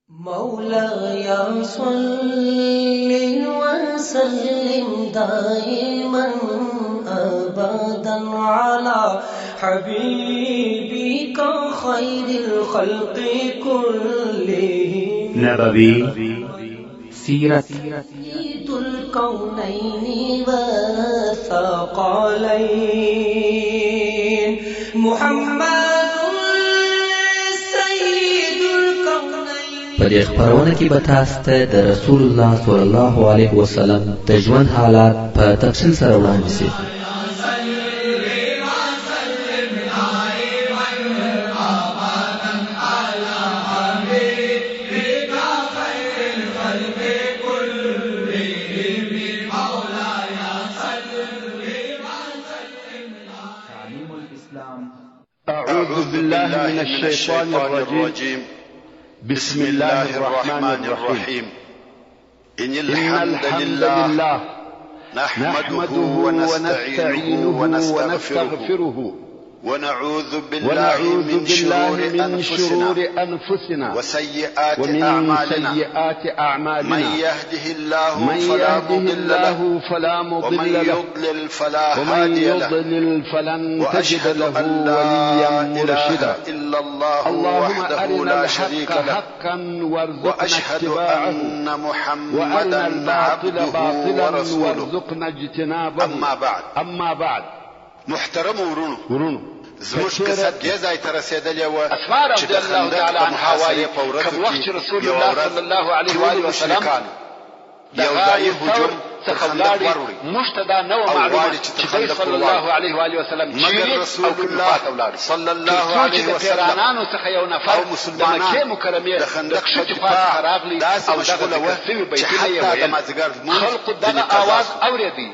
مولاي صل وسلم دائما أبدا على حبيبك خير الخلق كلهم نبوي سيرة سيد الكونين والثقلين محمد په دې خبرونه کې به تاسو ته د رسول الله صلی الله علیه وسلم د ژوند حالات په تفصیل سره وړاندې شي. أعوذ بالله من الشيطان الرجيم بسم الله الرحمن الرحيم إن الحمد لله نحمده ونستعينه ونستغفره ونعوذ بالله من شرور أنفسنا وسيئات أعمالنا من يهده الله فلا مضل له ومن يضلل فلا هادي له فلن تجد له وليا مرشدا اللهم أرنا الحق حقا وارزقنا اتباعه وأرنا الباطل باطلا وارزقنا اجتنابه أما بعد محترم ورونو زموږ قصه دې ځای ته رسېدلې وه چې د خندق په محاصرې په ورځو کې یوه ورځ ټول مشرکان یو ځایي هجوم پر خندق وروړي موږ ته دا نه وه معلومه چې دی صلی الله علیه وآله وسلم مګر رسول الله صلی الله علیه وسلم پیرانانو څخه یو نفر د مکې مکرمې د خندق په دفاع راغلی داسې مشغوله وه چې حتی د مازدیګر لمونځ خلقو دغه آواز اورېدی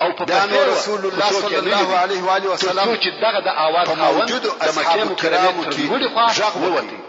او په رسول الله صلی الله علیه و آله وسلم چې دغه د آواز موجود اصحاب کرامو کې غږ ووتی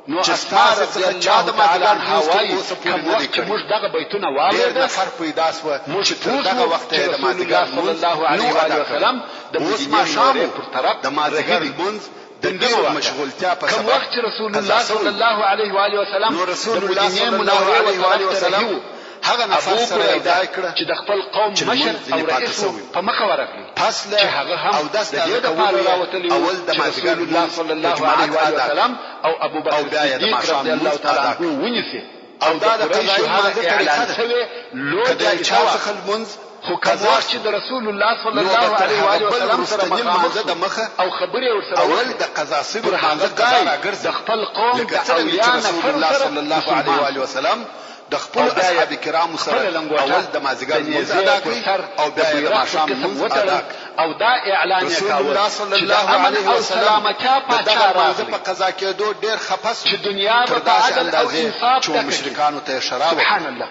نو اسماء رضی الله تعالی عنها وایي کوم وخت چې موږ دغه بیتونه واورېدل نفر پیدا سوه چې تر دغه وخته د مازدیګر صلی الله علیه و آله وسلم د مدینې پر طرف د مازدیګر لمونځ د ډېرو مشغولتیا په سبب کوم وخت چې رسول الله صلی الله علیه و آله وسلم د مدینې منورې وسلم هغه نفر سره یو ځای کړه چې د خپل قوم مشر او رئیس په مخه ورغلی پس له او داس د دې لپاره راوتلی اول د رسول الله صلی الله علیه و آله وسلم او ابو بکر صدیق رضی الله تعالی عنه ونیسي او دا د قضایي مازه اعلان شوی لوی چا څخه المنز خو کله چې د رسول الله صلی الله علیه و آله وسلم سره مخامخ د مخه او خبرې ورسره اول د قضا صبر هغه راګرځي د خپل قوم د اولیاء رسول الله صلی الله علیه و آله وسلم د خپل اصحاب کرامو سره اول د مازیګر لمونځ ادا کړي او بیا یې د ماښام لمونځ ادا کړي او دا اعلان یې رسول الله صلی الله علیه وسلم دغه مازه په قضا کېدو ډېر خفه سو چې دنیا به په عدل او انصاف چې مشرکانو ته اشاره سبحان الله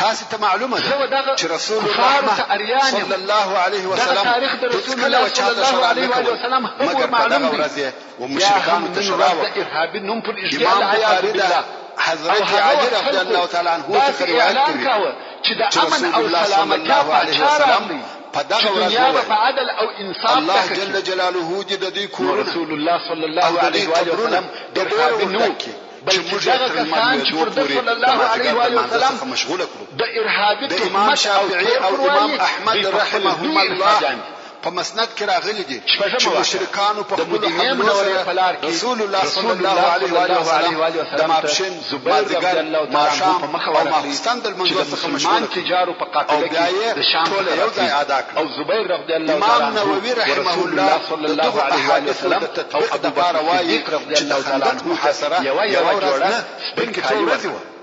تاسو ته معلومه ده چې رسول الله صلی الله علیه وسلم تاریخ د رسول الله صلی الله علیه وسلم مګر په دغه ورځ و مشرکانو ته اشاره وکړه ارهابي نوم پر اشتعال عیاذ بالله حضرت علي رضی الله تعالی عنه څخه روایت کوي چې د امن او سلامتی په وسلم په دغه ورځ په عدل او انصاف الله جل جلاله د دې کور رسول الله صلی الله علیه و آله وسلم د ارهاب نو چې موږ دغه کسان چې پر صلی الله علیه و آله وسلم مشغوله کړو د ارهاب د امام شافعي او امام احمد رحمهم الله په مسند کې راغلي دي چې مشرکانو په خپل حملو سره رسول الله صلی الله علیه و آله د ماپښین مازدیګر ماښام او ماخستن د لمونځ څخه مشغول تجارو په قافله کې د شام ټول یو ځای ادا کړ او زبیر رضی الله تعالی امام نووي رحمه الله صلی الله علیه و وسلم او ابو بکر وايي چې د خندق محاصره یو ورځ نه بلکې څو ورځې وه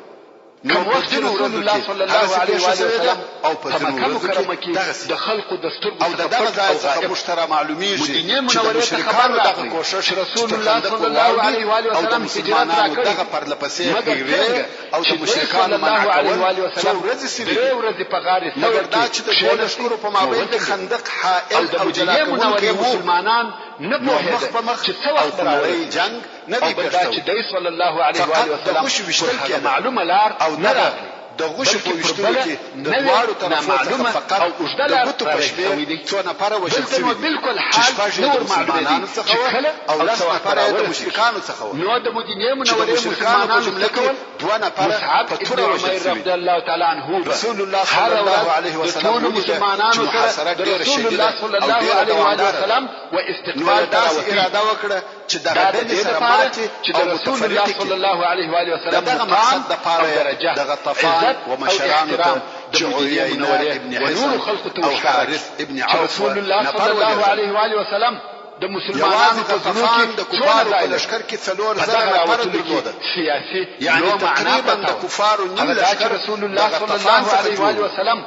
کوم وخت رسول الله صلی الله علیه و وسلم او په مکه مکرمه کې د خلقو د سترګو او دغه ځای څخه مشترک معلومیږي چې د مشرکانو دغه کوشش رسول الله صلی الله علیه و وسلم هجرت راکړي دغه پرلپسې کیږي او د مشرکانو منع کول څو ورځې سوي ورځې په غار مګر دا چې د ټول لشکرو په مابین کې خندق حائل او جلاکونکي مسلمانان نه مخ په مخ چې څو وخت راوړي جنگ نه دی ګرځاو چې دی صلی الله علیه و آله وسلم وشتل کې معلومه لار او نه د غوښې په ویشتلو کې د دواړو طرفو څخه فقط د ګوتو په شمېر څو نفره وژل شوي دي چې شپږ یې د مسلمانانو څخه وه او لس نفره یې د مشرکانو څخه وه نو د مدینې منورې مشرکانو په جمله کې دوه نفره په توره وژل شوي رضی الله تعالی عنه رسول الله صلی الله علیه وسلم مسلمانانو سره د رسول الله صلی الله علیه وسلم و استقبال داسې اراده وکړه چې دغه ډلې سره ماتې او رسول الله صلی الله علیه وسلم دغه مقصد دپاره دغه طفان ومشرانو ته چې عيينة ابن حصن او حارث ابن عوف رسول الله صلی الله علیه وسلم د مسلمانانو په ځنو کې د کفارو په لشکر کې څلور زره نفر درلوده سیاسي یعنی تقریبا د کفارو نیم لشکر رسول الله صلی الله علیه وسلم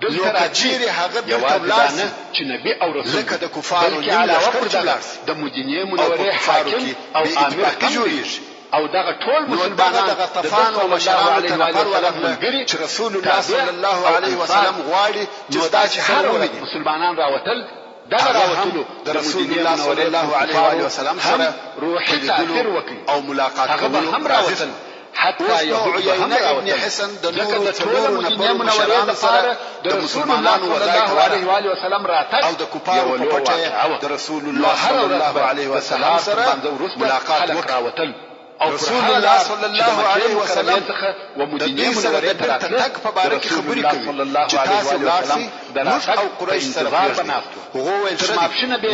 نو کچیرې هغه بیرته ولاړ چې نبی او رسول لکه د کفارو نیم لشکر چې ولاړ د مدینې منورې حاکم او امیر جوړیږي او دغه ټول مسلمانان دغه طفان او مشرانو ته نفر ورغله چې رسول الله صلی الله علیه وسلم غواړي چې دا چې هر مسلمانان راوتل دغه راوتلو د رسول الله صلی الله علیه وسلم سره روحي تاثیر وکړي او ملاقات کولو هم راوتل حتى عيينة ابن حصن د نورو څلورو نفرو مشرانو سره د مسلمانانو وضعیت علیه وسلم راتګ او د کفارو په پټه د رسول الله صلی الله علیه وسلم سره ملاقات وکړ رسول الله صلی الله علیه وسلم د دې سره د تک په باره کې خبرې کوي چې تاسو لاسي موږ او قریش سره بناستو هغه ویل چې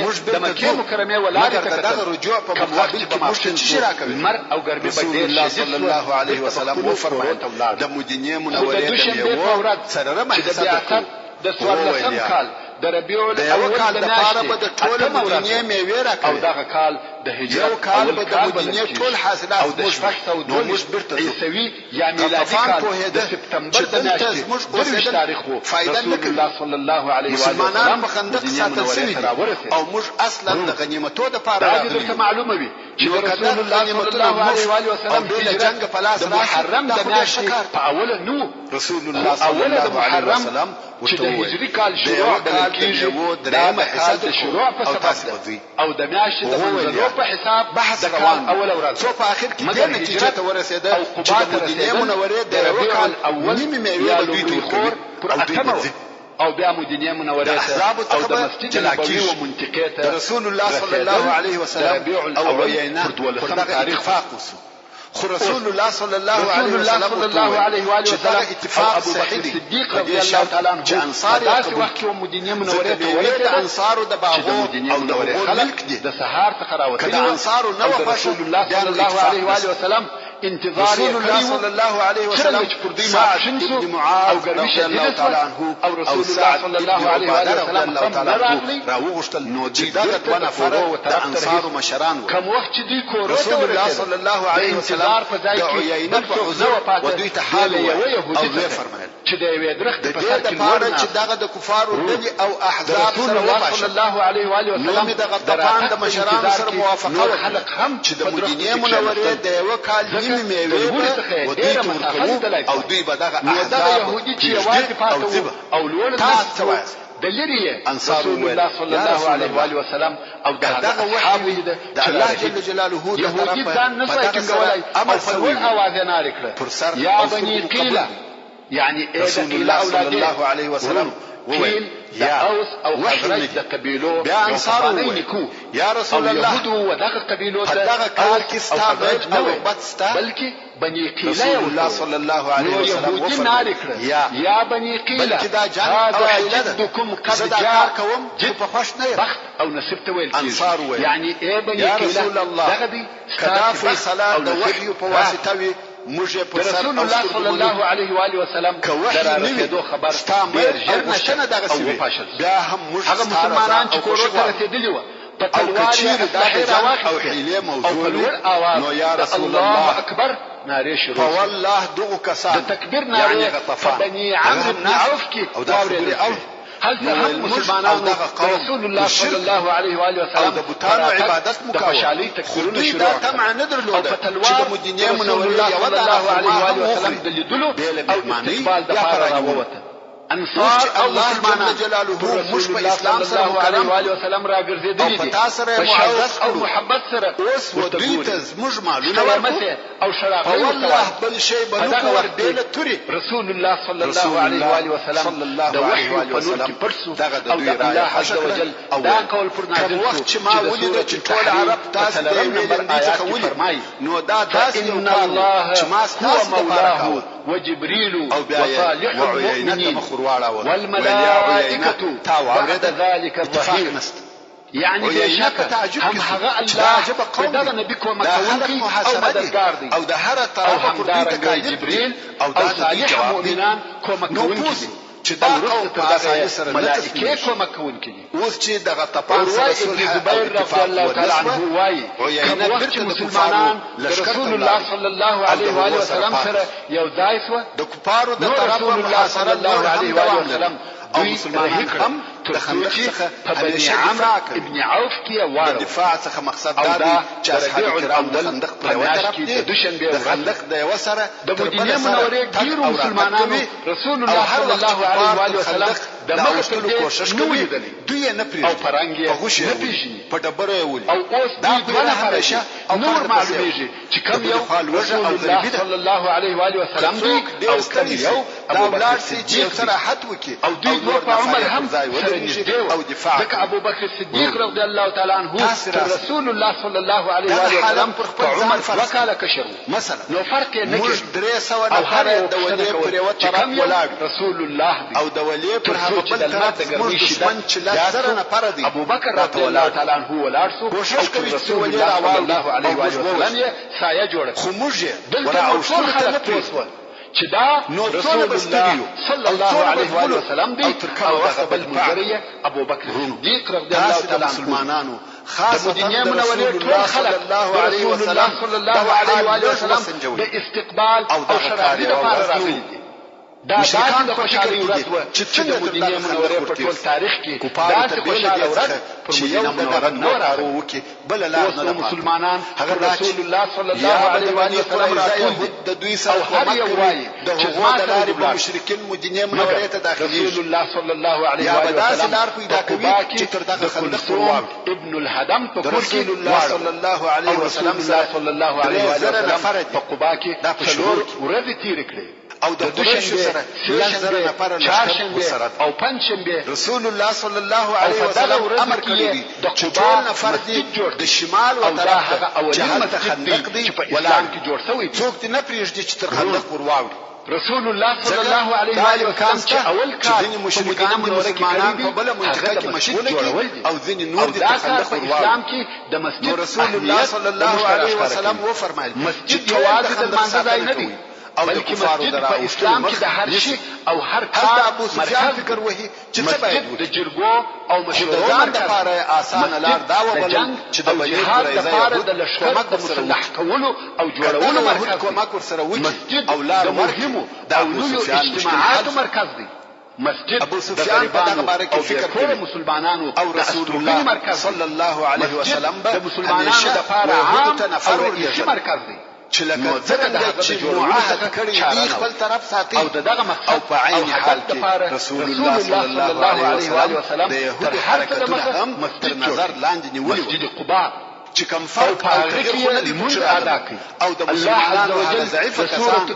موږ د مکې مکرمه ولادت دغه رجوع په مقابل کې موږ چې راکوي مر او ګربي رسول الله صلی الله علیه وسلم وفرمایل د مدینې منورې د میوه سره محسد د څوارلسم کال د ربيع الاول کال د پاره به د ټول مدینې میوه راکوي او دغه کال د هجرت کال به د مدینې ټول حاصلات او د شپږ عیسوي یا میلادي کال د سپتمبر د میاشتې د تاریخ وو رسول الله صلی الله علیه و آله مسلمانان په خندق ساتل شوي او موږ اصلا د غنیمتو د پاره راغلي ته معلومه وي چې رسول الله صلی الله علیه و آله وسلم د جنگ په لاس محرم د میاشتې په اوله نو رسول الله صلی الله علیه وسلم چې د هجري کال شروع د کېږي دا حساب شروع په سبب او د میاشتې د منځلو په حساب بحث روان اول ورځ څو په اخر کې د نتیجې ته ورسېده چې د مدینې منورې د رکال اول نیمه میوه د دوی تور پر اتمه او بیا مدینې منورې او د مسجد نبوي او منطقې ته رسول الله صلی الله علیه وسلم او عيينة پر دغه اتفاق وسو خو رسول الله صلی الله علیه وسلم اتفاق صحیح دی رضی الله تعالی عنہ چې انصار داسې وخت کې مدینې منورې ته ورته انصارو د باغو او د خلک د سهار څخه راوتلي کله انصارو نو رسول الله صلی الله علیه وسلم انتظار رسول الله صلی الله علیه وسلم سعد بن معاذ او ګرمي شدید تعالی عنه او رسول الله صلی الله علیه وسلم راوغشتل نو چې دغه دوه نفر د انصارو مشران وو کوم وخت چې دوی کور رسول الله صلی الله علیه وسلم په ځای کې عيينة په حضور او دوی ته حال او دوی فرمایل چې د یوې درخت په سر کې نور چې دغه د کفارو ډلې او احزاب سره وباشه صلی الله علیه وسلم دغه طبعا د مشرانو سره موافقه خلق هم چې د مدینې منورې د یو کال نیمه میوه او دوی ورکوي او دوی به دغه احزاب يهودي چې یوازې پاتو او لول تاسو دلیری انصار الله صلی الله علیه و آله وسلم او دغه وحی د الله جل جلاله د يهودي ځان نه سوي کولای او فول اواز نه لري یا بني قيل يعني رسول الله صلی الله علیه وسلم وقيل يا اوس او خزرج د قبيلو بیا انصار یا رسول الله يهود ودغه قبيلو دغه کال کې ستابج او بدستا بلکې بني قيل رسول الله صلی الله علیه وسلم وفرمایل یا بني قيل بلکې دا جنگ او حیله جدكم قد جاء کوم په خوش نه بخت او نصیب ته ویل انصار ویل يعني ايه بني قيل قيل رسول الله دغه دي کدافي صلاه د وحي په واسطه وي موږ په سر رسول الله صلی الله علیه و آله وسلم درته خبر ډیر ژر نشنه دغه سی بیا هم موږ هغه مسلمانان چې کورو ته رسیدلی و په تلوار او حیله موجود نو یا رسول الله اکبر ناره شروع فوالله دغه کسان د تکبیر ناره بني عمرو بن عوف کې او د عوف هل هم مسلمانان رسول الله صلی الله علیه و آله وسلم د بوتانو عبادت مکو خوشالي تکبیرونه شروع دا تمع نه درلوده چې د مدینې منورې صلی الله علیه و آله وسلم د لیدلو او استقبال د پاره راووته انصار او مسلمانان موږ په اسلام سره مکرم علیه وسلم راګرځېدلي دي په معزز او محبت سره اوس دوی ته زموږ مالونه ورکړو او شراغل والله بل شی بنو ورته توري رسول الله صلی الله علیه و آله وسلم د وحی په نور کې پرسو او د الله عز وجل دا قول پر نازل وخت چې ما ولید چې ټول عرب تاسو د دې فرمایي نو دا داسې ان الله هو مولاه وجبريل وصالح المؤمنين والملائكة بعد ذلك الظهير يعني بشك هم هغه الله بدغه نبی کومه کوونکی او مددگار دی او د هر طرفه پر دې جبريل او صالح المؤمنان کومه کوونکی دی چې دا قوم په اساس سره ملائکه کومه کوونکی دي اوس چې دغه تپاس رسول زبیر رضی الله تعالی عنه وایي کوم وخت چې مسلمانان رسول الله صلی الله علیه و آله وسلم سره یو ځای شو د کفارو د طرفه الله صلی الله علیه و آله وسلم او مسلمانان هم د خندق څخه بني عمرو ابن عوف کې واره دفاع څخه مقصد دا دی چې اصحاب کرام د خندق په یو طرف دي د خندق د یو سره د مدینه منورې ډیرو مسلمانانو رسول الله صلی الله علیه و آله وسلم د مغفرت کوشش کوي دوی نه پری او پرنګي نه پیژني په ډبره ولي او اوس دا دونه فرشه نور معلومیږي چې کوم یو رسول الله صلی الله علیه و آله وسلم دی او کوم یو ابو بکر صدیق صراحت وکي او دوی په عمر هم او دفاع ذکر ابو بکر الصديق رضي الله تعالى عنه رسول الله صلى الله عليه وسلم عمر وکاله کشر مثلا نو فرق نه موږ درې سو نفر د ولې پر یو طرف ولاړ رسول الله او د ولې پر هغه بل طرف موږ دشمن چې لاسره نفر دي ابو بکر رضي الله تعالی عنه ولاړ سو کوشش کوي چې ولې صلى الله عليه وسلم سایه جوړه خو موږ دلته ټول خلک پوسول چې دا رسول الله صلی الله علیه و وسلم دی او بل مجریه ابو بکر صدیق رضی الله تعالی عنه مسلمانانو خاصه د دنیا منورې ټول خلک الله علیه وسلم صلی الله علیه و وسلم د استقبال او شرایط لپاره راغلي دي دا د خوشالۍ ورځ و چې د مدینه منورې په ټول تاریخ کې دا خوشاله ورځ پر مدینه منوره نور راو کې بل لا نه مسلمانان رسول الله صلی الله علیه و سلم راځي د دوی سره هر یو وایي چې ما سره د مشرکین مدینه منوره ته داخلي رسول الله صلی الله علیه و سلم لار پیدا کوي چې تر دغه خندق ورواو ابن الهدم په رسول الله صلی الله علیه و سلم صلی الله علیه و سلم په قباء کې څلور ورځې تیر کړې او د دوشنبه سره لږ نفر لشکر سره او پنځشنبه رسول الله صلی الله علیه وسلم امر کړی دی چې ټول نفر دي د شمال او طرف جهت خندق دی ولا کې جوړ شوی دی څوک نه پریږدي چې تر خندق ورواوړي رسول الله صلی الله علیه و سلم چې اول کار د مشرکان د مسلمانان په بل منطقه کې مشغول او ځینې نور د خندق اسلام کې د مسجد رسول الله صلی الله علیه وسلم و فرمایل مسجد یوازې د منځ ځای نه دی او د کفارو د اسلام کې د هر شي او هر کار ابو سفیان فکر وهي چې څه باید د جرګو او مشورو د لپاره آسان لار دا وبل چې د جهاد لپاره د لشکر د مسلح کولو او جوړولو مرکز کومک ورسره وځي او لار مهمه د اجتماعات مرکز دی مسجد ابو سفیان په دغه باره کې فکر کوي مسلمانانو او رسول الله صلی الله علیه وسلم د مسلمانانو لپاره عام او رئیسي مرکز دی چې لکه څنګه چې معاهد کړی دی خپل طرف ساتي او دغه مقصد او په عین حال کې رسول الله صلی الله علیه وسلم د يهود حرکتونه هم مستر نظر لاندې نیولي مسجد قباء چې کوم فرق او تغییر نه دی ادا کوي او د مسلمانانو هغه ضعیف کسان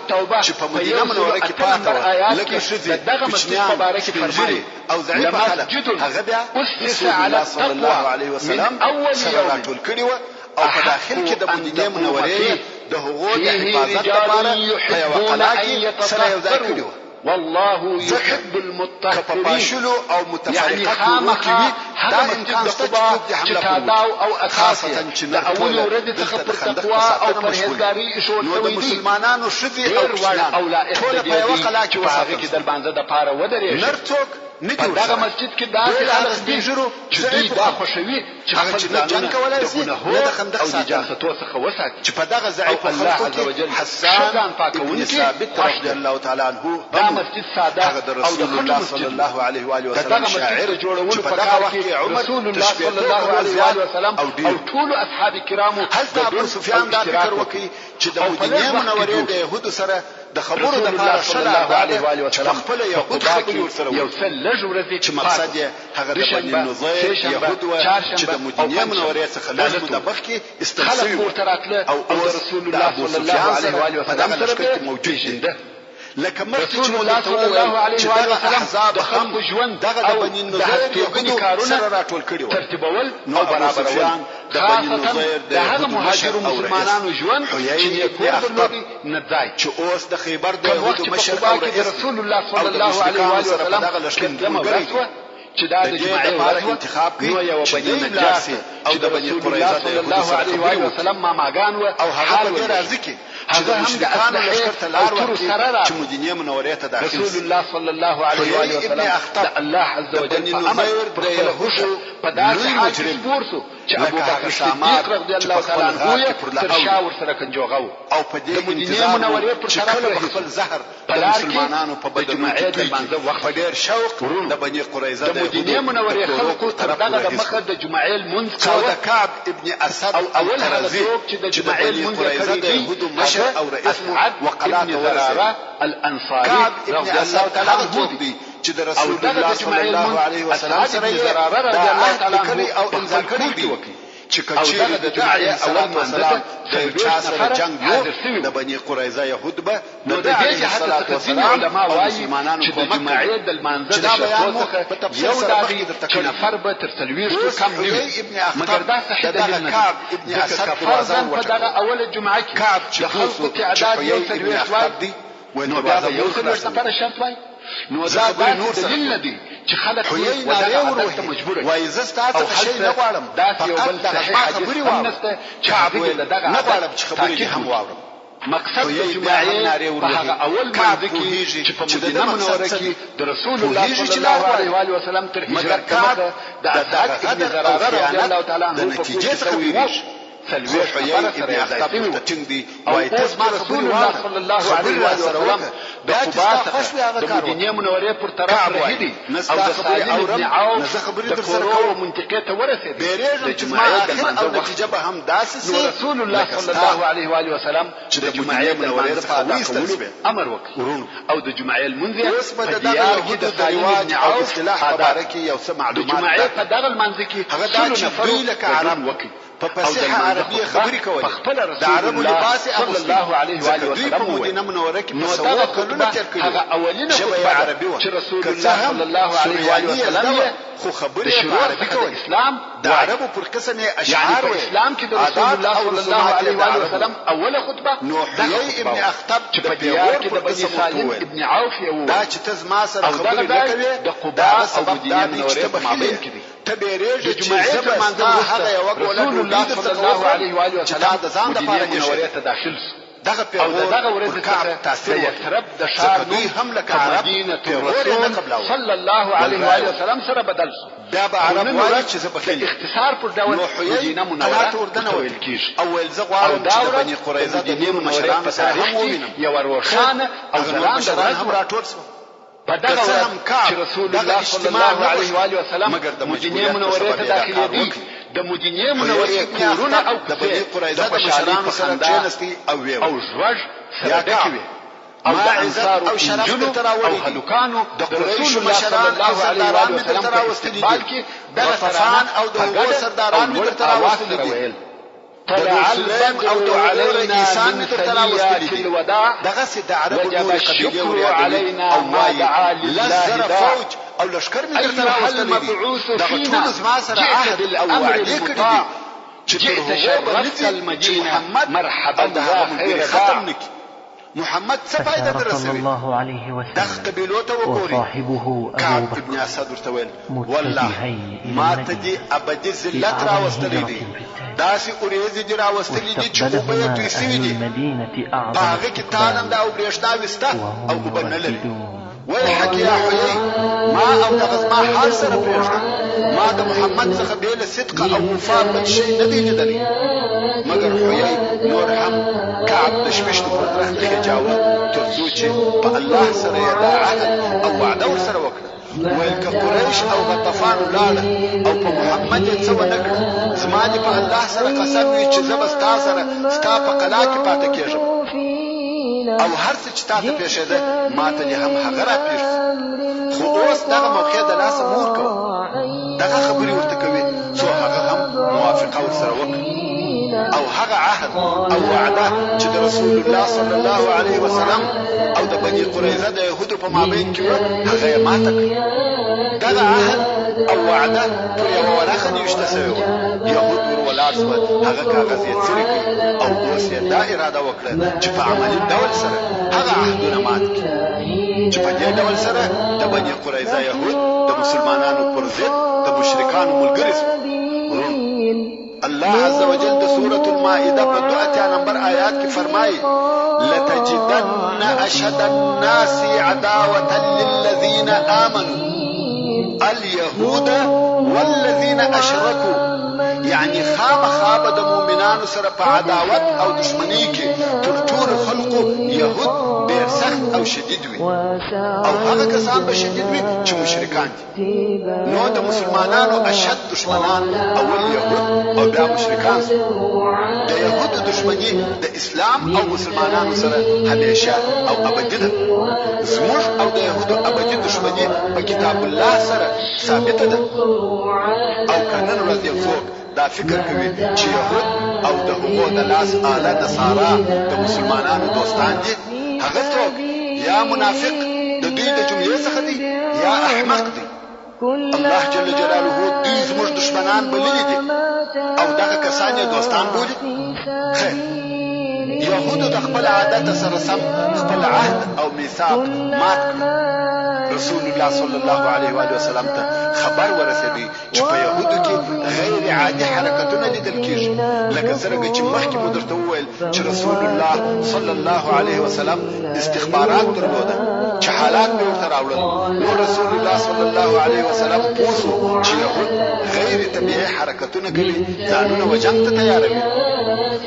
چې په مدینه منوره کې پاتې لکه شذ دغه مسجد مبارک فرمایي او ضعیف خلک هغه بیا اسس على التقوى من اول يوم ټول کړي او په داخل کې د مدینه منورې د حقوق د حفاظت لپاره په یو قلعه کې سره یو ځای کړو والله يحب المطهرين او متفرقات کوي دا امکان شته چې تاداو او اساسا د اول ورځ څخه پر تقوا او پرهیزګاری شو نو د مسلمانانو شذي او اولاد ټول په یو قلعه کې وساته کې در باندې د پاره ودرې نر څوک نه دغه مسجد کې داسې خلک دي چې دوی دا خوشوي هغه چې نه جنګ کولای شي نه د خندق ساتنه څخه وساتي چې په دغه ضعیف خلکو کې حسان ابن ثابت رضی الله تعالی عنه دا مسجد ساده هغه د رسول الله صلی الله علیه و آله وسلم شاعر جوړولو په کار کې رسول الله صلی الله علیه و آله وسلم او ټول اصحاب کرامو هلته ابو سفیان دا فکر وکړي چې د مدینه منورې د يهودو سره د خبرو د لپاره صلی الله علیه و آله وسلم خپل يهود خبري ورسره یو څل لږ ورځې چې مقصد یې هغه د بني نظیر يهود و چې د مدینه منورې څخه لږ د مخکې استنسوي او رسول الله صلی الله علیه و آله وسلم سره موجود دي لکه مخکې چې موږ صلی الله علیه و آله وسلم د خلکو ژوند دغه د بني نظیر يهودو سره راټول کړي و ترتیبول او برابرول د بني نظیر د هغه مهاجرو مسلمانانو ژوند چې یې کور درلودي نه ځای چې اوس د خیبر د يهودو مشر او رسول الله صلی الله علیه و آله وسلم دغه لښکر چې دا د جماعت لپاره انتخاب کړي یو بني نجار او د بني قریظه صلی الله علیه و آله وسلم ماګان او هغه په راځي کې هغه هم د مشرکانو لښکر ته لار ورکړي چې مدینه منورې ته داخل رسول الله صلی الله علیه و آله وسلم د الله عز وجل په امر پر خپل په داسې حال کې ورسو چې ابو بکر صدیق رضی الله تعالی عنه تر شاور سره کنجوغه او په دې مدینه منورې پر طرف خپل زهر د مسلمانانو په بدن کې وخت ډېر شوق د بني قریظه د مدینه منورې خلکو تر دغه د مخه د جمعې المنذ او کعب ابن اسد او اول هغه چې د جمعې المنذ کړی مشر او رئیس وقلات وراره الانصاري رضی الله تعالی عنه چې د رسول الله صلی الله علیه وسلم سره رضی الله تعالی عنه او امضا کړی دی چې کچې د داعیه اول مسلمان د چا سره جنگ یو د بني قریظه يهود به نو د دې حالت تقسیم علماء وايي چې د جمعې د المنځ د شپو څخه یو داغي چې نفر به تر څلويشتو کم نه مګر دا صحیح دلیل نه ابن اسد فرضاً په دغه اول جمعه کې د خلکو تعداد یو څلويشت وای نو دا یو څلويشت لپاره شرط وای نو دا دلیل نه دی چې خلک یې مجبور وای زستا ته شي نه غواړم دا یو بل صحیح حدیث هم نشته چې دغه نه غواړم چې خبرې هم واورم مقصد د جمعې په هغه اول منځ کې چې په مدینه منوره کې د رسول الله صلی الله علیه و آله وسلم تر هجرت کمه د اسعد ابن زراره رضی الله تعالی عنه په نتیجه څخه سلويح ابن اخطب تنګدي وای تاسو رسول الله صلی الله علیه و سلم د قباء د مدینه منورې پر طرف رهیدي او د سالم ابن عوف د کورو منطقه ته ورسېد د جمعې د نتیجه به هم داسې رسول الله صلی الله علیه و آله وسلم چې د جمعې منورې په اړه امر وکړ او د جمعې المنذ اوس په دغه يهود د رواج او اصطلاح مبارکي یو څه معلومات د جمعې په دغه منځ کې هغه دا چې دوی لکه عرب وکړي په فصیحه عربیه خبرې کولې د عربو لباس صلی الله علیه و آله وسلم په مدینه منوره کې په سوه کلونه تیر کړي هغه اولینه خطبه عربي و چې رسول الله صلی الله علیه و آله وسلم خو خبرې په عربي کولې اسلام د عربو پر قسم اشعار و اسلام کې د رسول الله صلی الله علیه و آله وسلم اوله خطبه نوحي ابن اخطب چې په دیار کې د بني سالم ابن عوف یو دا چې تزما سره خبرې وکړي د قباء او مدینه منوره په مابین کې دي تبيريج جمعه منځ هغه یو رسول الله صلی الله علیه و آله وسلم د ځان لپاره منوره ته داخل دغه پیغور دغه ورځ څخه تاثیر یثرب د شار دوی هم لکه عرب مدینه رسول صلی الله علیه و آله وسلم سره بدل شو دا به عرب وایي چې زبخیل اختصار پر ډول مدینه منوره ویل کیږي اول زه غواړم چې د بني قریظه د دین مشرانو سره هم ووینم یو روښانه او ځلان د هم راټول شو په دغه ورځ چې رسول الله صلی الله علیه و آله وسلم مدینه منوره ته داخليږي د مدینه منورې کورونه او د بني قریظه د مشرانو سره کېنستي او ویو او ژوج سره ډکوي او د انصار او شرف او هلوکانو د رسول الله صلی الله علیه و سلم په استقبال کې دغه طرفان او د هغو سرداران در تراوستل دي طلع البدر علينا من ثنيات الوداع دغه سي د عربو وجب الشكر علينا ما دعا لله فوج او لشکر می در تراوستل دي دغه ټول زما سره عهد الاول لیکلي چې شرفت المدينه مرحبا يا خير ختم نک محمد څه فائدہ درسوي صلى الله عليه وسلم دغه قبيلو ته وګوري وصاحبه كعب ابن اسد ورتويل والله ما تدي ابدي ذلت راوستلې دي داسې اورېزې دي راوستلې دي چې په یوه توي سوي دي هغه کې تالم دا او برېښنا وسته او وبنلل ويحك يا حيي ما او دغه ما حال سره پېژنه ما د محمد څخه بیل صدق او وفا بل شي نه دی لیدلی مګر حيي نور هم کعب د شپشتو پر درخت خجاوه تر څو چې په الله سره یې دا عهد او وعده ورسره وکړه ویل که قریش او غطفان ولاړه او په محمد یې څه ونه کړه زما دې په الله سره قسم وي چې زه به ستا سره ستا په قلا کې پاته کېږم او هر څه چې تا ته پېښېده ما ته دې هم هغه راپېښ خو اوس دغه موقع د لاسه مور کوه دغه خبرې ورته کوي څو هغه هم موافقه ورسره وکړه او هغه عهد او وعده چې د رسول الله صلی الله علیه وسلم او د بني قریظه د يهودو په مابین کې و هغه یې ماته کړ دغه عهد او وعده پر یوه ورقه نوشته سوې وه یهود ور ولاړ شول هغه کاغذ یې څرې کړ او اوس یې دا اراده وکړه چې په عملي ډول سره هغه عهدونه مات کړي چې په دې ډول سره د بني قریظه یهود د مسلمانانو پر ضد د مشرکانو ملګري شول الله عز وجل د سورة المائده په 2 نمبر آیات کې فرمایي لتجدن اشد الناس عداوة للذين آمنوا اليهود والذين اشركوا يعني خامخا د مؤمنانو سره په عداوت او دشمنی کې تر ټولو خلقو يهود ډېر سخت او شدید وي او هغه کسان به شدید وي چې مشرکان دي نو د مسلمانانو اشد دشمنان اول يهود او بیا مشرکان د يهودو دشمنی د اسلام او مسلمانانو سره همیشه او ابدي ده زموږ او د يهودو ابدي دشمنی په کتاب الله سره ثابته ده او کنن ورځ یو څوک دا فکر کوي چې يهود او د هغو د لاس آله نصارا د مسلمانانو دوستان دي هغه څوک یا منافق د دوی د جملې څخه دی یا احمق دی الله جل جلاله دوی زموږ دشمنان بللي دي او دغه کسان یې دوستان بولي خیر يهودو د خپل عادت سره سم خپل عهد او میثاق مات کړ رسول الله صلی الله علیه و آله وسلم ته خبر ورسېدی چې په يهودو کې غیر عادي حرکتونه لیدل کېږي لکه څنګه چې مخکې مو درته وویل چې رسول الله صلی الله علیه وسلم استخبارات درلوده چې حالات به ورته راوړل نو رسول الله صلی الله علیه وسلم پوه شو چې يهود غیر طبیعي حرکتونه کوي ځانونه وجنګ ته تیاروي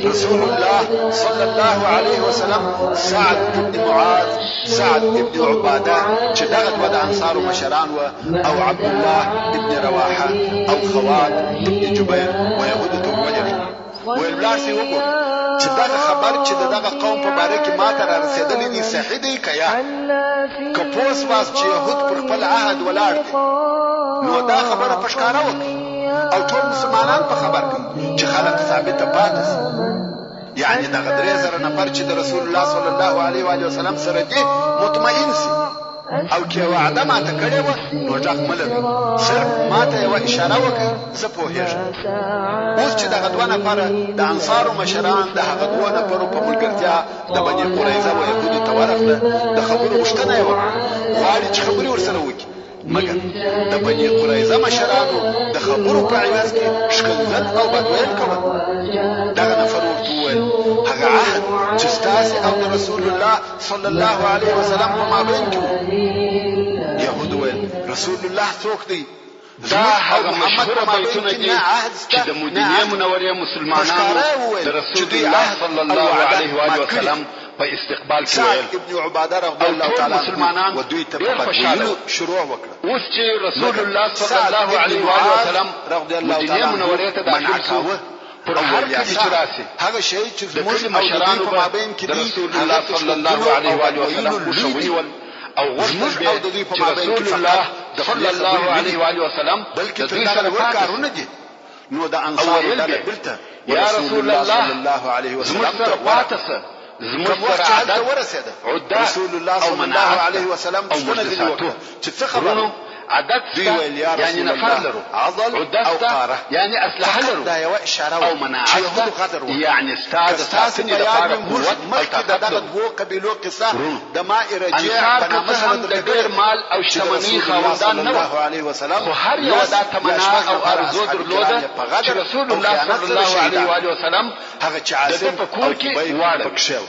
رسول الله صلی الله علیه وسلم سعد بن معاذ سعد بن عباده چې دغه د انصار مشران و او عبد الله بن رواحه او خوات بن جبير ويهود ته ویل ولبلار سي وګور چې دغه خبر چې دغه قوم په باره کې ماته را رسیدلې دي صحیح دی کیا کپوس واس چې يهود پر خپل عهد ولاړ دي نو دا خبره پښکارا وکړي او ټول مسلمانان په خبر کړي چې خلک ثابته پاتې یعنی دغه 3000 نفر چې د رسول الله صلی الله علیه و آله وسلم سره دي مطمئن سي او کې وعده ماته کړې و نو ځکه ملګری صرف ماته یو اشاره وکړه زه پوهیږم اوس چې دغه دوه نفر د انصار مشران د هغه دوه نفرو په ملګرتیا د بني قریظه و يهودو ته ورغله د خبرو غوښتنه یې وکړه غواړي چې خبرې ورسره وکړي مګر د بني قریظه مشرانو د خبرو په عوض کې شکنځل او بدویل کول دغه نفر ورته وویل هغه عهد چې ستاسې او د رسول الله صلی الله علیه وسلم په مابین کې و یهودو ویل رسول الله څوک دی دا هغه مشهور بیتونه دي چې د مدینه منورې مسلمانانو د رسول الله صلی الله علیه و آله وسلم په استقبال کې ویل ابن عباده رضی الله تعالی مسلمانان و دوی ته په شروع وکړه اوس چې رسول الله صلی الله علیه و آله وسلم مدینه منورې ته داخل شو پر هر کلی چې راسي هغه شی چې زموږ مشرانو په مابین کې رسول الله صلی الله علیه و آله وسلم وشویول او غوښتل چې رسول الله صلی الله علیه و آله وسلم بلکې دوی سره کارونه دي نو د انصار دغه بلته یا رسول الله صلی الله علیه وسلم زموږ سره عادت ورسېده رسول الله صلی الله علیه وسلم او منځلو چې څه خبرونه عدد يعني نفر لرو عدد يعني اسلحه لرو دا یو اشاره او مناعه يعني استاد ساتني لپاره قوت مخکې دغه دوه قبيلو قصه د ما ارجاع په نامه هم د ډېر مال او شتمنۍ خاوندان نه الله عليه وسلم خو هر یو دا تمنا او ارزو درلوده چې رسول الله صلی الله علیه و آله وسلم هغه چې عاصم په کور کې واړه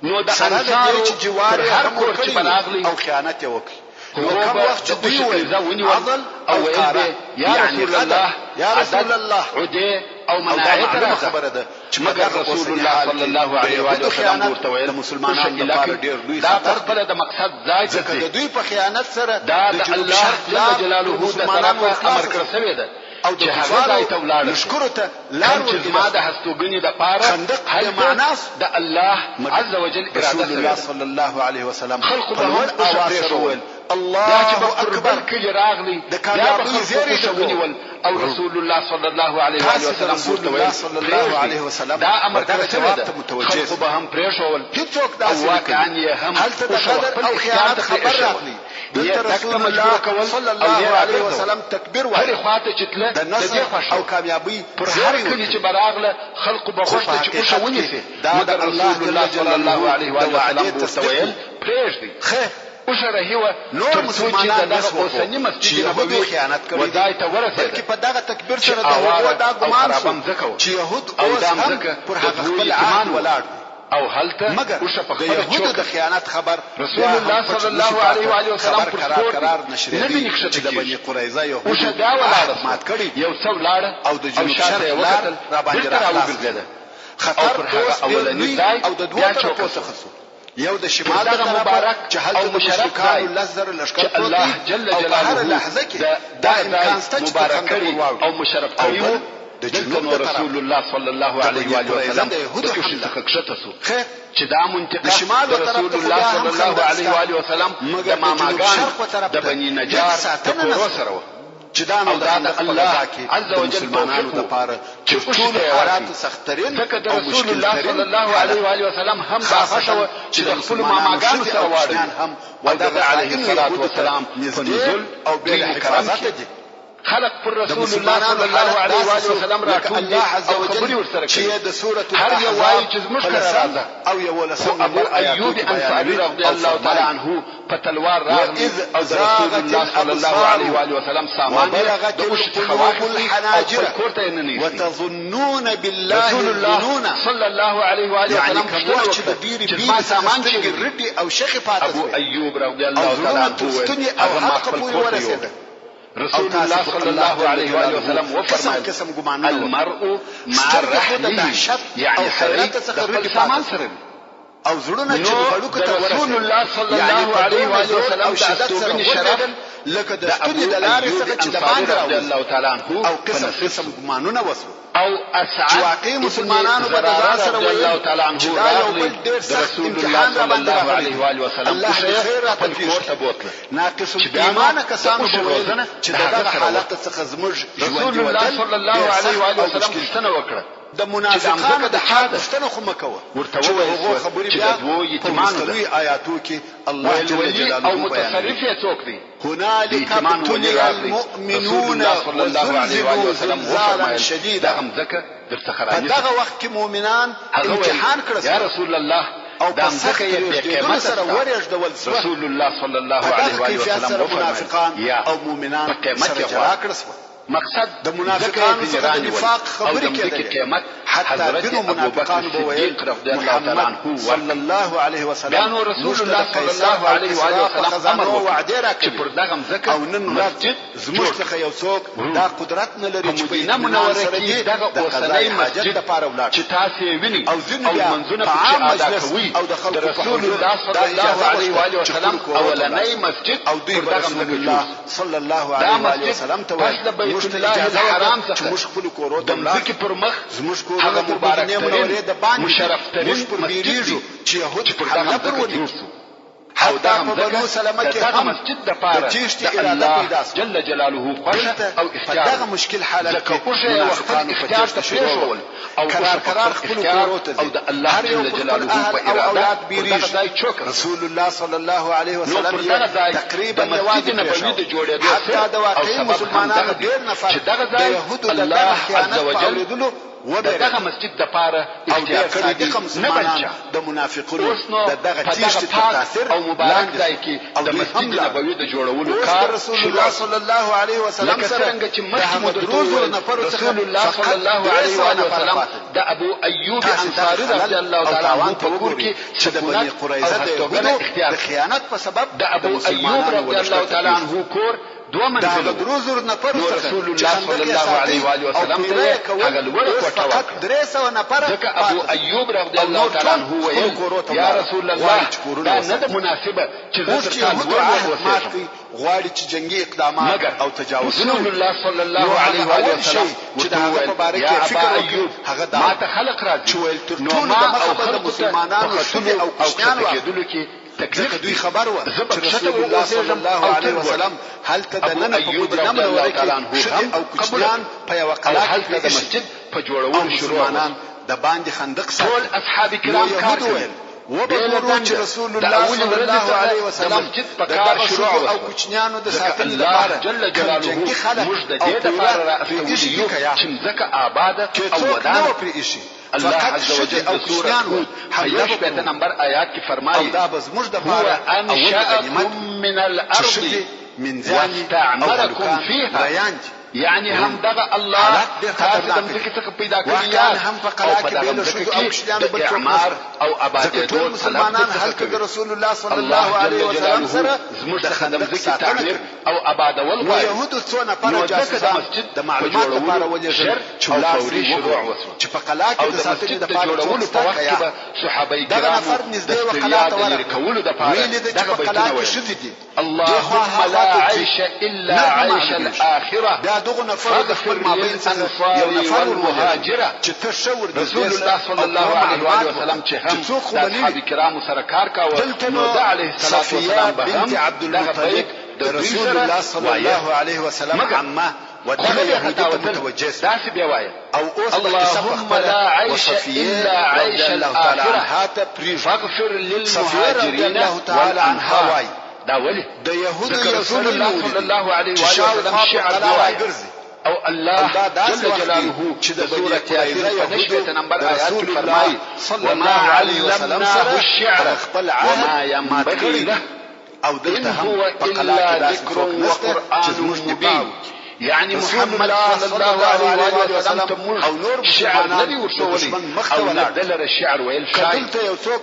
نو د سره د انصارو دې چې جوار پر یې هر هم کور چې ورکړی براغلی او خیانت یې وکړي نو کوم وخت چې دوی ویل عدل او ویل یا رسول الله یا رسول الله عدې او مناعت خبره ده چې مگر رسول الله صلی الله علیه و آله وسلم ورته ویل مسلمانانو لپاره ډیر لوی دا خپل د مقصد ځای ځکه د دوی په خیانت سره دا د الله جل جلاله د طرفه امر کړی شوی ده او د هغه ځای ته ولاړ مشکور ته لار ورکړي ما د هستوګنې د پاره هل معناس د الله عز وجل اراده رسول الله صلی الله علیه وسلم خلق به هم اواز سره الله اکبر کلی راغلی د کامیابی زیری شوول او رسول الله صلی الله علیه و آله وسلم رسول الله صلی الله علیه وسلم دا امر کړی جواب ته متوجه خلق به هم پرېښول هیڅوک داسې واقعا یې هم هلته د غدر او خیانت خبر راغلی دلته رسول الله صلی الله علیه وسلم تکبیر وایي هر خواته چې تله د نصر او کامیابی پر هر کلی چې براغله خلق به خوشته چې اوسه ونیسي دا د الله صلی الله علیه و آله وسلم ورته پرېږدي خیر وشره هیوه نور مسلمانان دغه اوسنی مسجد نبوي خیانت کړی ودای ته ورسېد بلکې په دغه تکبیر سره د هغو دا ګمان شو چې يهود اوس هم پر هغه خپل عهد ولاړ او هلته مګر د يهودو د خیانت خبر رسول الله صلی الله علیه و آله وسلم پر قرار نشری دی چې د بنی قریظه يهودو دا ولاړ مات کړی یو څو لاړ او د جنوب شرق لار را باندې راغلی خطر اوس لوی او د دوه طرفو څخه یو د شمال د مبارک چې هلته د مشرکانو لزر لشکر پروت الله جل جلاله لحظه کې دا امکان شته چې مبارک او مشرف کړي د جنوب رسول الله صلی الله علیه و آله وسلم د يهودو حمله کښته سو خیر چې دا منطقه د شمال رسول الله صلی الله علیه و آله وسلم د ماماګان د بنی نجار د کورو سره چې دا نو د الله عز وجل مسلمانانو لپاره چې ټول حالات سخترین او رسول الله صلی الله علیه و آله وسلم هم باخښه چې د خپل ماماګانو سره واړي هم ودغه علیه الصلاة والسلام نزول او بل حفاظت دي خلق پر رسول الله صلی الله علیه و آله وسلم راټول الله عز وجل ورسره چې د سوره هر یو وایي چې زموږ راځه او یو لسم ابو ایوب انصاری رضی الله تعالی عنه په تلوار راغلی او د رسول الله صلی الله علیه و آله وسلم سامان وبلغت القلوب الحناجر وتظنون بالله الظنون صلی الله علیه و آله وسلم چې د ډیر بي سامان چې ګرډي او شخي پاتې ابو ایوب رضی الله تعالی عنه او حق پورې ورسېده رسول الله صلی الله علیه و آله وسلم وفرمایل المرء مع رحله يعني حیرت څخه خپل سامان سره او زړونه چې غړو ته رسول الله صلی الله علیه و آله وسلم د استوګنې شرف لکه د ستوني د لارې څخه چې د باندې رضی الله تعالی عنه او قسم ګمانونه وسو او اسعد واقعي مسلمانانو په ځان سره ویل الله تعالی عنه راغلی رسول الله صلی الله علیه و آله وسلم الله خیر خپل کور ته بوتله ناقص الایمان کسانو په ویل چې دغه حالت څخه زموږ رسول الله صلی الله علیه و آله وسلم پوښتنه وکړه د منافقانو د حال پوښتنه خو مکوه ورته وایي خبرې بیا په مستوي آیاتو کې الله جل جلاله او متصرف یې څوک دی هنالك ابتلي المؤمنون وزلزلوا زلزالا شديدا دغه وخت کې مؤمنان امتحان کړل یا رسول الله او په سخت قیمت سره ورېږدول رسول الله صلی الله علیه و آله وسلم منافقان او مؤمنان سره جلا کړل مقصد د منافقانو څخه د نفاق خبرې کېدلې حتی بنو منافقانو به ویل محمد صلی الله علیه وسلم رسول الله صلی الله علیه و آله وسلم امر وعده راکړي چې پر دغه ځکه او نن مسجد زموږ څخه یو څوک دا قدرت نه لري چې په منوره کې دغه اوسنۍ مسجد لپاره ولاړ چې تاسو ویني او منځونه په عام مجلس او د رسول الله صلی الله علیه و آله وسلم اولنۍ مسجد او دوی رسول الله صلی الله علیه و آله وسلم ته بیت الله الحرام څخه موږ خپل کورو د مځکې پر مخ زموږ کورونه مبارک منورې د باندې مشرف ترین پر بیریږو چې يهود پر دغه پرونی او دا په بنو سلمہ کې هم مسجد د پاره د اراده پیدا جل جلاله خوښه او اختیار دغه مشکل حالت کې منافقانو اختیار ته پریښول او قرار خپل کورو ته او د الله جل جلاله په اراده بیریږي رسول الله صلی الله علیه وسلم تقریبا مسجد نبوي د جوړېدو حتی د واقعي مسلمانانو ډېر نفر د يهودو د خیانت په اوریدلو دغه مسجد د پاره اختیار کړی دي نه بلچا د منافقونو د دغه تیښتې تر تاثیر او مبارک ځای کې د مسجد نبوي د جوړولو کار رسول الله صلی الله علیه وسلم سره څنګه چې مخکې رسول الله صلی الله علیه وسلم د ابو ایوب انصاری رضی الله تعالی عنہ په کور کې چې د بنی قریظه د یهودو د خیانت په سبب د ابو ایوب رضی الله تعالی عنہ کور دوه منزله دروزور نفر رسول الله صلی الله علیه و آله وسلم ته هغه لوړ کوټه ورکړه 300 نفر ځکه ابو ایوب رضی الله تعالی عنہ ویل یا رسول الله دا نه ده مناسبه چې زه تاسو ورته غواړي چې جنگي اقدامات او تجاوزونه رسول الله صلی الله علیه و آله وسلم چې دا په باره کې فکر وکړي هغه دا ما ته خلق راځي چې ول تر ټولو د مخه د مسلمانانو شته او کوشنیان کېدل کې تکلیف دوی خبر و چې رسول الله صلی الله علیه وسلم هل تدنن په مدینه منوره کې او کوچنیان په یو قلعه کې د مسجد په جوړولو شروع د باندې خندق سره ټول اصحاب کرام کار کوي وبدو چې رسول الله صلی الله علیه وسلم مسجد په کار شروع او کوچنیانو د ساتنې لپاره جل جلاله موږ د دې لپاره راځو چې ځکه آباد او ودان الله عز وجل د سورة هود حیش بیت نمبر آیات کی فرمائی هو انشأكم من الارض واستعمركم فيها یعنی هم دغه الله تاسو د مځکې څخه پیدا کړی یاست هم په قلعه کې بیل شو او کوچنیانو بل اعمار او آبادیدو مسلمانان هلته د رسول الله صلی الله علیه وسلم سره زموږ د مځکې تعمیر او آبادول غواړي یهودو څو نفر جاسوسان د معلومات لپاره ولېږل چې فوري شروع وشو چې په قلعه کې د ساتنې لپاره جوړولو په وخت کې صحابه کرام دغه نفر نږدې و قلعه ته ورکول د پاره دغه قلعه کې شته دي اللهم لا عيش الا عيش الاخره دغه نفر د خپل مابین څخه یو نفر مهاجره چې تشور رسول الله صلی الله علیه و آله وسلم چې هم د اصحاب کرامو سره کار کاوه نو د علیه الصلاه والسلام بنت عبد المطلب د رسول الله صلی الله علیه وسلم عمه ودغه يهوديت متوجه داسې بیا وایي او اوس اللهم لا عيش الا عيش الاخره فاغفر للمهاجرين والانصار دا ولی د يهودو رسول الله صلی الله علیه و آله وسلم شعر دی او الله جل جلاله چې د سوره یاسین په نشته نمبر آیات کې فرمایي وما علمناه الشعر وما ينبغي له او دلته هم په قلعه کې ذکر وقرآن مبين يعني محمد صلى الله عليه وسلم او نور شعر نبي ورسولي او ندلر الشعر ويل شاي نو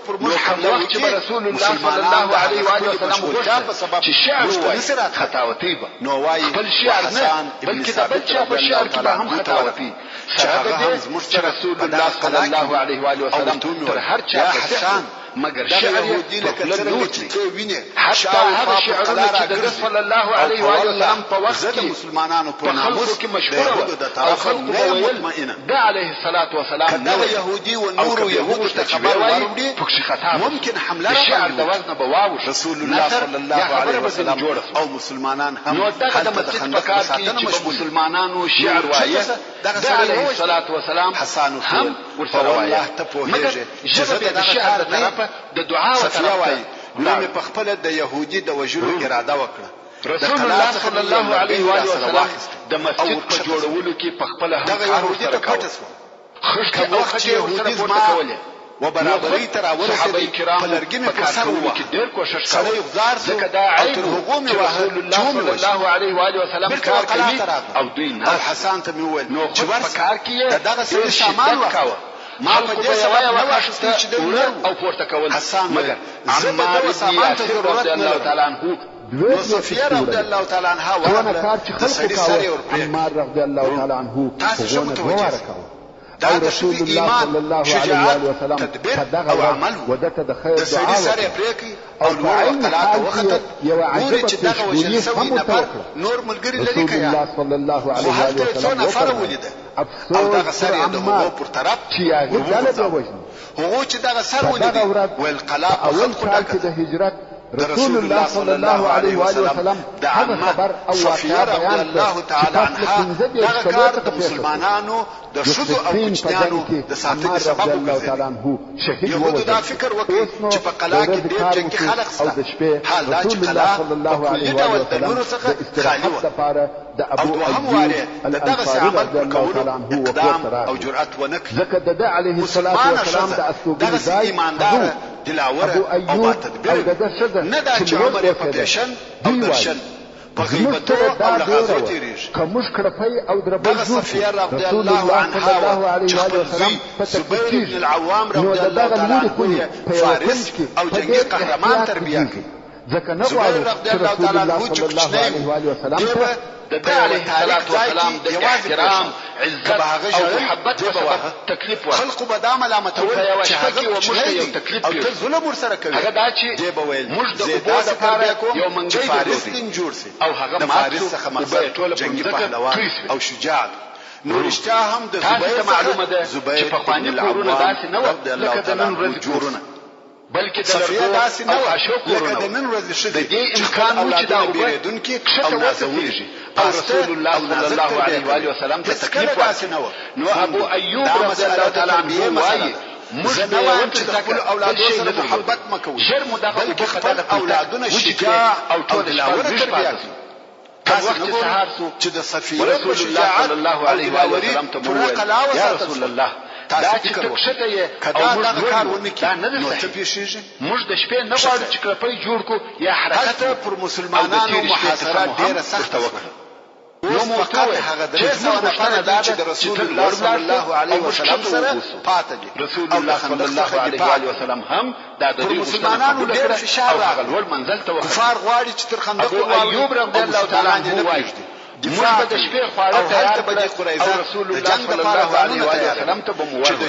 كم وقت رسول الله صلى الله عليه وسلم چې شعر وایي خطاوتي به نو وایي بل شعر نه بلکې د بل چا په شعر کې به هم خطاوتي چې رسول الله صلى الله عليه وسلم تر هر چا حسان مگر شعر يهودي لکه څنګه چې ویني حتى هذا شعرونه چې د صلی الله علیه و آله وسلم په وخت کې مسلمانانو په ناموس کې مشهور او خلق مطمئنه ده عليه الصلاه والسلام نو يهودي و نور يهود ته خبر ورودي ممكن حمله شعر د وزن بواوش رسول الله صلی الله علیه وسلم او مسلمانان هم نو دغه د مسجد په کار کې چې مسلمانانو شعر وایي ده عليه الصلاه والسلام حسن هم ورسره وایي مگر جزء د شعر د طرفه د دعا او طرفه نو په خپل د يهودي د وجلو اراده وکړه رسول الله صلی الله علیه و آله وسلم د مسجد په جوړولو کې په خپل هم کار سره کاوه خشته او خټه ورسره پورته کوله و برابرۍ تر ورسېدې په لرګي په سر کې ډېر کوشش کاوه غزار ځکه دا عیب رسول الله صلی الله علیه و آله وسلم کار کوي او دوی نه او حسن ته وویل نو په کار کې دغه سړي سامان وکاوه ما په دې سره واخسته چې او پورته کول مگر عمار بن یاسر رضی الله تعالی عنہ نو صفیه رضی الله تعالی عنها ورغله د سړي سره ورپرې عمار رضی الله تعالی عنہ تاسو متوجه دا رسول الله صلی الله علیه وسلم تدبیر او عمل ودته د خیر د سړي سره پرېکی او نور طلاق وخت ګوري چې دغه وجل سوي نفر نور ملګری لري کیا الله صلی الله علیه وسلم نفر ولیده او دغه سره د هغو پر طرف چې هغه ځاله وژني هغه چې دغه سر ولیده ول قلا اول کال کې د هجرت رسول الله صلی الله علیه و وسلم هغه خبر او واقعه بیان الله تعالی عنها دغه کار د مسلمانانو د شذو او کوچنیانو د ساتنې سبب وګرځي. یهودو دا فکر وکړ چې په قلا کې ډېر جنګي خلک شته، حال دا چې قلا په کلي ډول د نورو څخه خالي وه او دوهم وارې د دغسې عمل پر کولو اقدام او جرأت ونه کړي. مسلمانه ښځه دغسې ایمانداره دلاوره او باتدبیره نه دا چې عمر یې په پیشن او درشن په غیبتو او لغازو تېرېږي. دغه صفیه رضی الله عنها چې خپل زوی زبیر بن العوام رضی الله تعالی عنه فارس او جنګي قهرمان تربیه کړي. زبیر رضی الله تعالی عنه چې کوچنی و د ده علیه السلام د احترام عزت او محبت په سبب تکلیف ورکړ. خلقو به دا ملامتول چې هغه کوچنی دی او ته ظلم ورسره کوي. هغه دا چې موږ د اوبو دپاره یو منګی درلودی او هغه مات شو. اوبه یې ټوله پر مځکه او شجاع. نو رښتیا هم د زبیر معلومه ده چې پخواني کورونه داسې نه وه لکه د نن ورځې کورونه، بلکې د لرګو او خاشو کورونه د دې امکان و چې دا اوبه کښته وڅڅېږي او رسول الله صلی الله علیه و آله وسلم ته تکلیف ورکړ. نو ابو ایوب رضی الله تعالی عنه وایي موږ نه وایم چې د خپلو اولادو سره محبت مه کوئ، بلکې خپل اولادونه شجاع او ټول لاوره تربیه کړئ. تاسو نه ګورئ چې د صفیه رسول الله صلی الله علیه و آله وسلم ته وویل یا رسول الله دا چې ته کښته یې او موږ لوړ یو دا نه ده صحیح. موږ د شپې نه غواړو چې کړپۍ جوړ کړو یا حرکت پر مسلمانانو محاصره ډېره سخته وکړو. نو مو ورته وویل چې زموږ غوښتنه دا ده چې رسول الله صلی الله علیه وسلم سره پاته دي. رسول الله صلی الله علیه و آله وسلم هم دا د دوی مسلمانانو ډېر فشار راغی او هغه لوړ منزل ته ورسېد. کفار غواړي چې تر خندق ابو ایوب رضی الله تعالی عنه وایي موږ به د شپې خواړه تیار کړو او رسول الله صلی الله علیه و آله وسلم ته به مو ورکړو.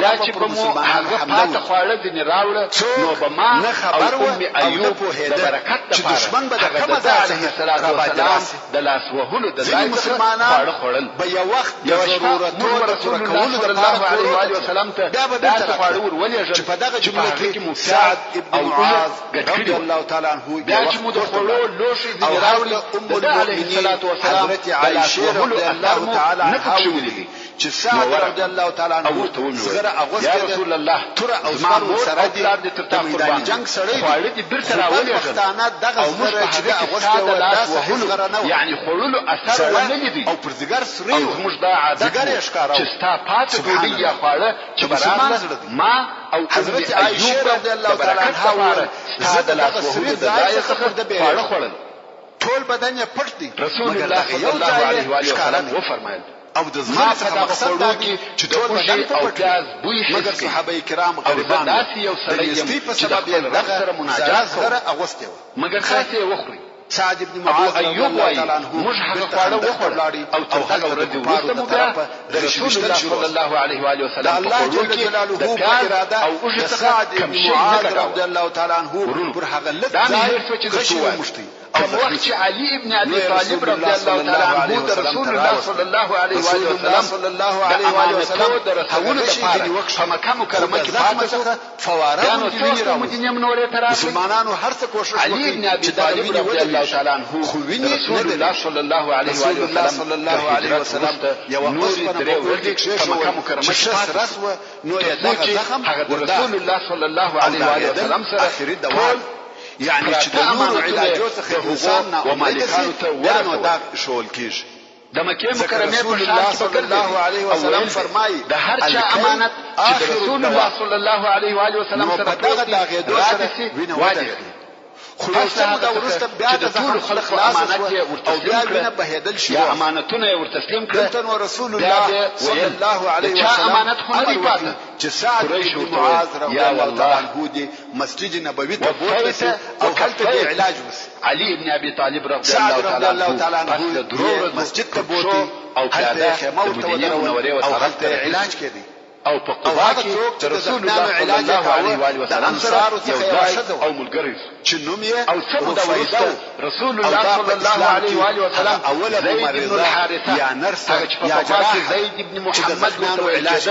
دا چې به مو هغه پاته خواړه ځینې راوړه نو به ما او ام ایوب د برکت دپاره هغه د ده علیه السلام د لاس وهلو د ځای څخه خواړه خوړل. یوه شپه موږ رسول الله صلی الله علیه و آله وسلم ته داسې خواړه ور ولېږل چې په هغې کې مو سعد او معاذ ګډ کړي وو. بیا چې مو د خوړو لوښي ځینې راوړي د ده علیه السلام حضرت عائشه رضی الله تعالی عنها ولیدي چې سعد رضی الله تعالی عنه زغره اغوسته یا رسول الله تر او زمان سره دي تر میدان جنگ سره خواړه دي بیرته راولېږل او موږ په هغه اغوسته و لاس وهلو یعنی خوړلو اثر ونه لیدي او پر زګر سره موږ دا عادت چې ستا پاتې ډوډۍ یا خواړه چې برابر ما او حضرت عائشه رضی الله تعالی عنها ستا د لاس وهلو د ځای څخه خواړه خوړل. ټول بدن یې پټ دی. رسول الله صلی الله علیه و آله وسلم وفرمایل او د زما څخه مقصد دا دی چې ټول بدن او پیاز بوی حس کړي. صحابه کرام غریبان داسې یو سړی یم چې د خپل رب سره مناجات سره اغوستی و مګر خاصه یې وخوري. سعد بن معاذ ایوب وایي موږ هغه خواړه وخوړل او تر هغه ورځې وروسته مو بیا د رسول الله صلی الله علیه و آله وسلم په خوړو کې د پیاز او اوږې څخه کم شی نه رضی الله تعالی عنه پر هغه لږ ځای غشي وموښتي. کوم وخت چې علي ابن ابي طالب رضی الله تعالی عنه د رسول الله صلی الله علیه و آله وسلم د امانتو د رسولو لپاره په مکه مکرمه کې پاتې شو فواره د مدینې منورې ته راغی. مسلمانانو هر څه کوشش وکړي. علي ابن ابي طالب رضی الله تعالی عنه رسول الله صلی الله علیه و آله وسلم یو نور درې ورځې په مکه مکرمه کې پاتې شو. نو یې زخم هغه رسول الله صلی الله علیه و آله وسلم سره اخري دوام یعنی چې د نورو علاجو څخه انسان نه ومالکانو ته ورنو دا شول کېږي. د مکې مکرمې په شان صلی الله علیه وسلم فرمایي د هر چا امانت چې رسول الله صلی الله علیه و آله وسلم سره پروت دی راتسي واجب خلاصه دا ورسته بیا د ټول خلق امانت یې ورته بیا بهیدل شو یا امانتونه یې ورته تسلیم کړل. نو رسول الله صلی الله علیه وسلم امانت خو نه پاتې چې سعد بن معاذ رضی الله تعالی عنه دی مسجد نبوي ته بوتله او هلته دی علاج وس. علي ابن ابي طالب رضی الله تعالی عنه ضرورت مسجد ته بوتله او پیاده خیمه ورته ودرول او هلته علاج کړي او په قضا کې رسول الله صلی الله علیه و آله وسلم سره یو ځای او ملګری چې نوم یې او څه د ورسته رسول الله صلی الله علیه و آله وسلم اوله زید بن الحارثه یا نرس یا جراح زید بن محمد ته علاج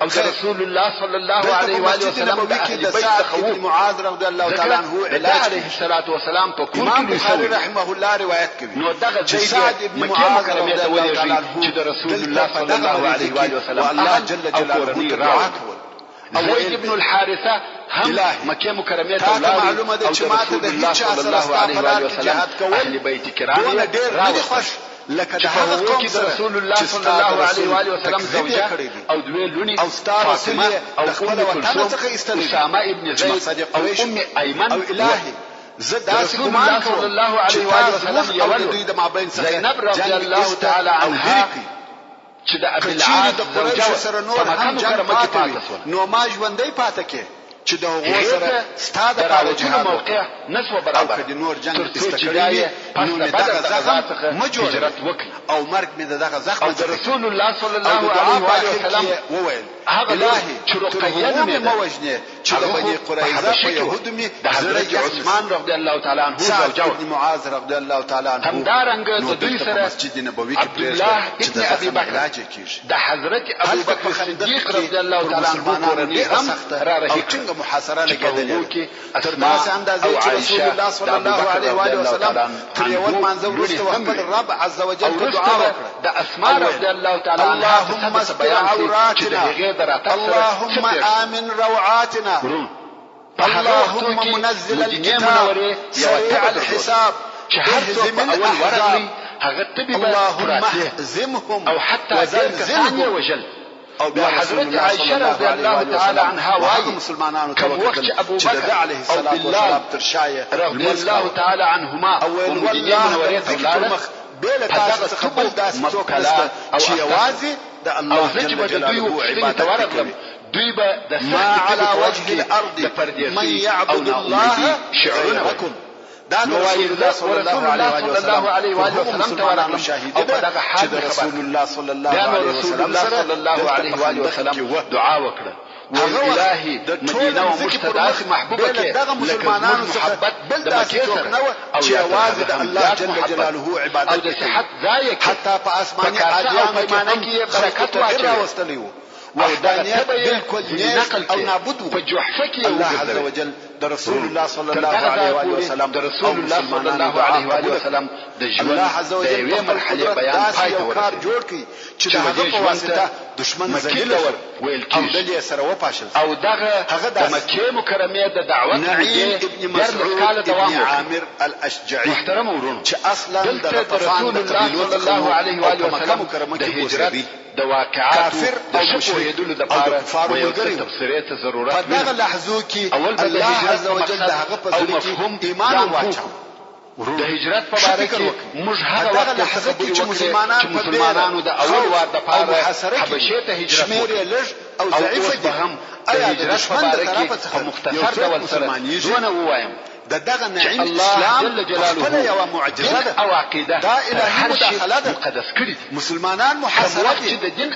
او د رسول الله صلی الله علیه و آله وسلم د اهل بیت تخوف معاذ رضی الله تعالی عنه علاج علیه الصلاة والسلام په کور امام کې بخاری رحمه الله روایت کوي نو دغه سعد ابن معاذ رضی الله تعالی عنه چې د رسول الله صلی الله علیه و آله وسلم الله جل جلاله دعا کول زید ابن الحارثه هم مکه مکرمه ته ولاړ معلومه ده چې ماته د هیڅ چا سره ستاسو په کې جهاد کول اهل بیت کرام ډېر نه خوش لکه د هغه قوم سره رسول الله صلی الله علیه و آله وسلم زوجه او دوی لونی او فاطمه او خپل وطن څخه ایستل اسامه ابن زید او ام ایمن او الهي زداسي ګمان صلی الله علیه و آله وسلم یو دوی د مابین څخه زینب رضی الله تعالی عنها چې د ابي العاص د قریش سره نور هم جنگ پاتې نو ما ژوندۍ پاتې کې چې د هغو سره ستاد په جهاد موقع نسو برابر او کدي نور جنگ استقراري نو دغه زخم مجرد او مرګ مې دغه زخم او رسول الله صلی الله علیه و سلم وویل الهي چې رقیه مې موجنه چې د بني قریظه په يهود مې د حضرت عثمان رضی الله تعالی عنه زوجه ابن معاذ رضی الله تعالی عنه همدارنګ د دوی سره مسجد نبوي کې عبدالله ابن ابي بکر د حضرت ابو بکر صدیق رضی الله تعالی عنه کورنۍ هم را رهي محاصره لګیدلې ترماس اندازې چې رسول الله صلی الله علیه و آله وسلم تر یو منځ ورسته خپل رب عز وجل ته دعا وکړه د اسماء رضی الله تعالی عنها اللهم استر عوراتنا اللهم آمن روعاتنا اللهم منزل الكتاب سريع الحساب اهزم الاحزاب اللهم اهزمهم او حتى زلزلهم وجل او بیا حضرت عائشه رضی الله تعالی عنها وايي مسلمانانو ته وخت ابو بکر عليه الصلاه والسلام تر شایه رضی الله تعالی عنهما او مدینه منوره ته لاړ بل تاسو څخه بل داس څوک نشته چې یوازې د الله جل جلاله عبادت کوي دوی به د على وجه الارض من يعبد الله شعركم دا رسول الله صلی الله علیه و آله وسلم ته ورغلم او په دغه حال چې رسول الله صلی الله علیه و سلم دعا وکړه والهي مدینه او مشتداس محبوبه کې دغه مسلمانانو محبت بل داسې څوک نه و چې یوازې د الله جل جلاله عبادت او د صحت ځای حتی په اسماني عادیانو کې برکت واچوي وحدانیت بالکل نقل او نابود په جحفه کې الله عز وجل د رسول الله صلی الله علیه و وسلم د رسول الله صلی الله علیه و وسلم د ژوند د یوې مرحله بیان پای ته ورسېد جوړ کړي چې دغه په واسطه دشمن ذلیل ویل او دلې سره وپاشل او دغه د مکه مکرمه د دعوت نعیم ابن مسعود ابن عامر الاشجعي محترم ورونو چې اصلا د رسول الله صلی الله علیه و وسلم د هجرت د واقعات او شهیدونو د پاره یو تفسیري ته ضرورت په دغه لحظو کې الله عز وجل دغه په ځل کې ایمان واچو د هجرت په اړه کې موږ هغه وخت لحظه کې چې مسلمانانو د اول وار د پاره حبشه ته هجرت شمیر لږ او ضعیف دي هم ایا د دشمن په اړه کې په مختصر ډول سره دونه وایم دغه نعیم اسلام خپل یو معجزه او عقیده دا الهي مداخله ده مقدس کړی مسلمانان محاسبه دي د دین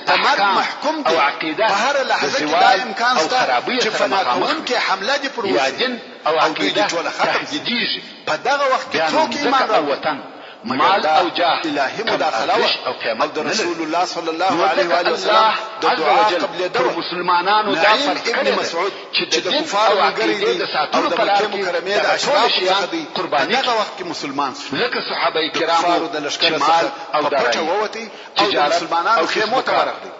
محکوم دي او عقیده په هر لحظه کې دا امکان شته چې فناکون کې حمله دي پر یا دین او عقیده ټول ختم دي په دغه وخت کې څوک ایمان راوړي وطن مال او جاه الهي مداخله او قیامت رسول الله صلی الله علیه و آله وسلم د دعا قبل د مسلمانانو دا فرض کړی مسعود چې د کفار او عقیده د ساتلو په لار کې د اشراف قرباني دغه وخت کې مسلمان لکه صحابه کرامو د لشکره او پټه ووتی او مسلمانانو خیمو ته ورغلي